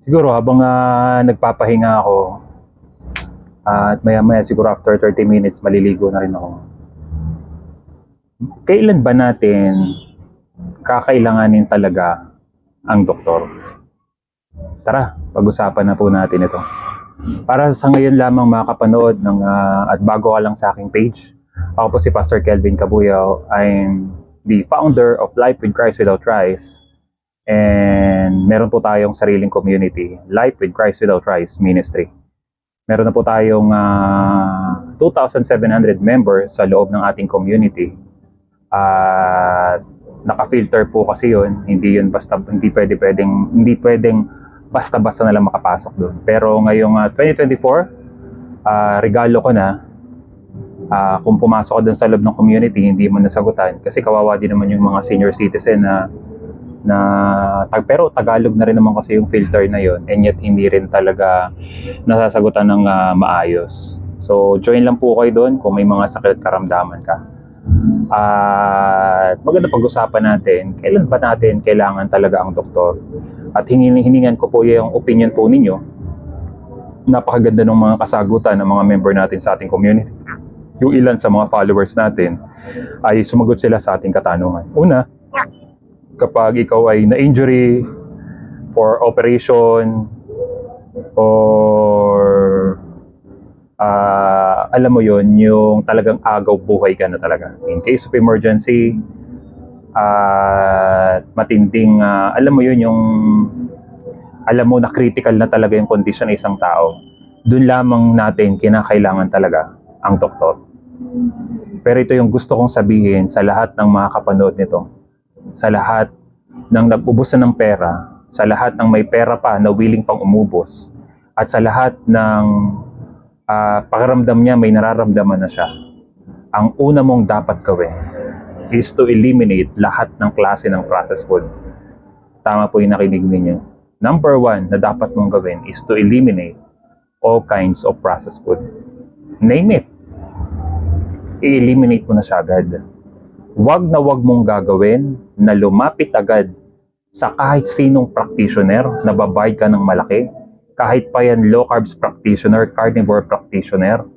Siguro habang nagpapahinga ako at maya-maya siguro after 30 minutes maliligo na rin ako. Kailan ba natin kakailanganin talaga ang doktor? Tara, pag-usapan na po natin ito. Para sa ngayon lamang makakapanood at bago ka lang sa aking page, ako po si Pastor Kelvin Cabuyao. I'm the founder of Life with Christ Without Rice. And meron po tayong sariling community, Life with Christ Without Rice Ministry. Meron na po tayong 2,700 members sa loob ng ating community. At naka-filter po kasi 'yun, hindi pwedeng basta-basta na lang makapasok doon. Pero ngayong 2024, regalo ko na kung pumasok ka doon sa loob ng community, hindi mo nasagutan kasi kawawa din naman yung mga senior citizen pero Tagalog na rin naman kasi yung filter na yon, and yet hindi rin talaga nasasagutan ng maayos. So join lang po kayo doon kung may mga sakit at karamdaman ka. At maganda pag-usapan natin, kailan ba natin kailangan talaga ang doktor? At hiningan ko po yung opinion po ninyo. Napakaganda ng mga kasagutan ng mga member natin sa ating community. Yung ilan sa mga followers natin ay sumagot sila sa ating katanungan. Una, kapag ikaw ay na-injury for operation or alam mo yon, yung talagang agaw buhay ka na talaga. In case of emergency, matinding, alam mo yun, yung alam mo na critical na talaga yung condition ng isang tao, dun lamang natin kinakailangan talaga ang doktor. Pero ito yung gusto kong sabihin sa lahat ng mga kapanood nito, sa lahat ng nag-ubusan ng pera, sa lahat ng may pera pa na willing pang umubos, at sa lahat ng pakiramdam niya may nararamdaman na siya. Ang una mong dapat gawin is to eliminate lahat ng klase ng processed food. Tama po yung nakinig ninyo. Number 1 na dapat mong gawin is to eliminate all kinds of processed food. Name it. I-eliminate mo na siya agad. Wag na wag mong gagawin na lumapit agad sa kahit sinong practitioner na babayad ka ng malaki, kahit pa yan low carbs practitioner, carnivore practitioner,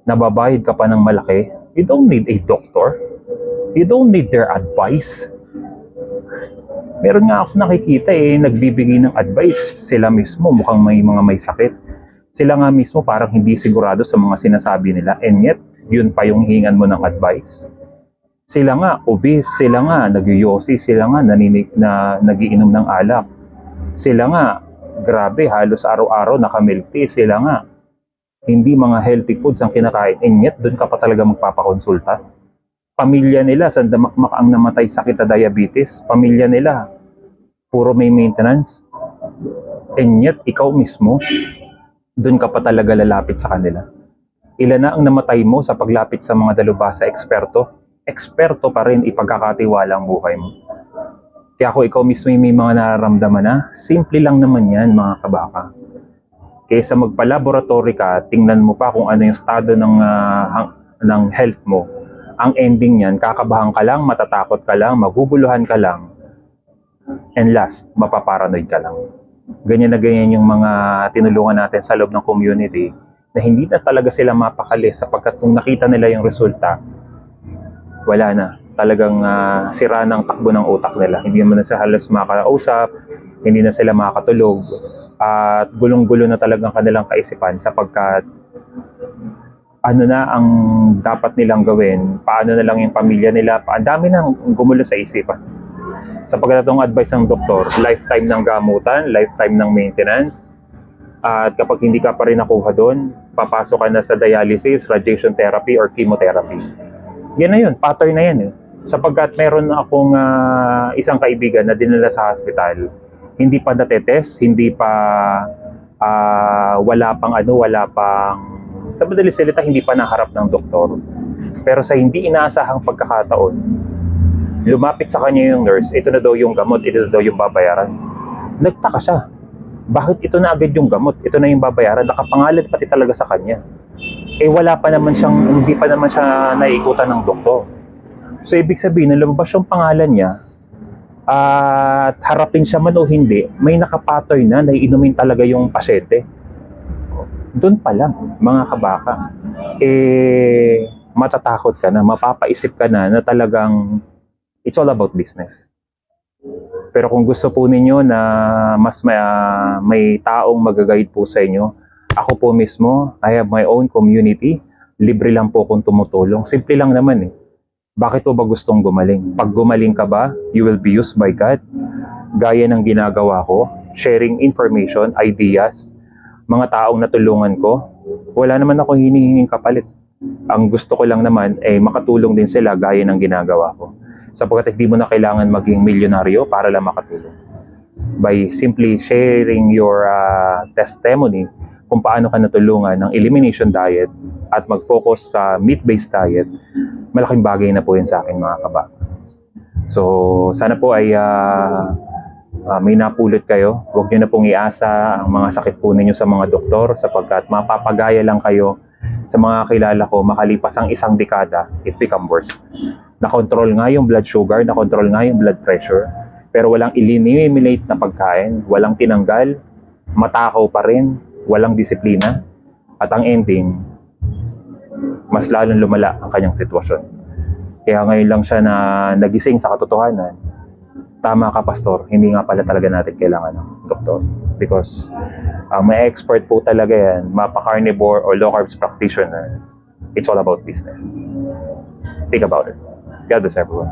na babayad ka pa ng malaki. You don't need a doctor. You don't need their advice. Meron nga ako nakikita nagbibigay ng advice. Sila mismo mukhang may sakit. Sila nga mismo parang hindi sigurado sa mga sinasabi nila, and yet yun pa yung hingan mo ng advice. Sila nga obese, sila nga nagyoyosi, sila nga nagiinom ng alak. Sila nga, grabe, halos araw-araw nakamilk tea. Sila nga, hindi mga healthy foods ang kinakain, and yet doon ka pa talaga magpapakonsulta. Pamilya nila, sandamakmak ang namatay sakit na diabetes. Pamilya nila, puro may maintenance. And yet, ikaw mismo, doon ka pa talaga lalapit sa kanila. Ilan na ang namatay mo sa paglapit sa mga dalubhasa eksperto? Eksperto pa rin ipagkakatiwala ang buhay mo. Kaya kung ikaw mismo may mga nararamdaman na, simple lang naman yan mga kabaka. Kaysa magpa-laboratory ka, tingnan mo pa kung ano yung estado ng health mo. Ang ending niyan, kakabahan ka lang, matatakot ka lang, maguguluhan ka lang, and last, mapaparanoid ka lang. Ganyan na ganyan yung mga tinulungan natin sa loob ng community na hindi na talaga sila mapakali sapagkat kung nakita nila yung resulta, wala na. Talagang sira ng takbo ng utak nila. Hindi naman na sila halos makakausap, hindi na sila makakatulog, at gulong-gulo na talagang kanilang kaisipan sapagkat ano na ang dapat nilang gawin, paano na lang yung pamilya nila, ang dami nang gumulo sa isipan. Sapagkat itong advice ng doktor, lifetime ng gamutan, lifetime ng maintenance, at kapag hindi ka pa rin nakuha doon, papasok ka na sa dialysis, radiation therapy, or chemotherapy. Yan na yun, pattern na yan Sapagkat meron akong isang kaibigan na dinala sa hospital, hindi pa natetest, hindi pa wala pang sa madaling salita, hindi pa naharap ng doktor. Pero sa hindi inaasahang pagkakataon, lumapit sa kanya yung nurse, ito na daw yung gamot, ito na daw yung babayaran. Nagtaka siya. Bakit ito na agad yung gamot? Ito na yung babayaran, nakapangalan pati talaga sa kanya. Hindi pa naman siya naikutan ng doktor. So ibig sabihin, nung lumabas yung pangalan niya, At harapin siya man o hindi, may nakapattern na iinumin talaga yung pasyente. Doon pa lang, mga kabaka, matatakot ka na, mapapaisip ka na talagang it's all about business. Pero kung gusto po ninyo na mas may taong mag-guide po sa inyo, ako po mismo, I have my own community, libre lang po akong tumutulong. Simple lang naman eh. Bakit po ba gustong gumaling? Pag gumaling ka ba, you will be used by God. Gaya ng ginagawa ko, sharing information, ideas, mga taong natulungan ko, wala naman ako hinihinging kapalit. Ang gusto ko lang naman ay makatulong din sila gaya ng ginagawa ko. Sapagkat hindi mo na kailangan maging milyonaryo para lang makatulong. By simply sharing your testimony kung paano ka natulungan ng elimination diet at mag-focus sa meat-based diet, malaking bagay na po yun sa akin mga kaba. So, sana po ay may napulot kayo. Huwag nyo na pong iasa ang mga sakit po ninyo sa mga doktor sapagkat mapapagaya lang kayo sa mga kilala ko makalipas ang isang dekada, it become worse. Nakontrol nga yung blood sugar, nakontrol nga yung blood pressure, pero walang eliminate na pagkain, walang tinanggal, matakaw pa rin, walang disiplina, at ang ending, mas lalong lumala ang kanyang sitwasyon. Kaya ngayon lang siya na nagising sa katotohanan, tama ka pastor, hindi nga pala talaga natin kailangan ng doktor. Because may expert po talaga yan, mapa-carnivore or low-carbs practitioner, it's all about business. Think about it. God bless everyone.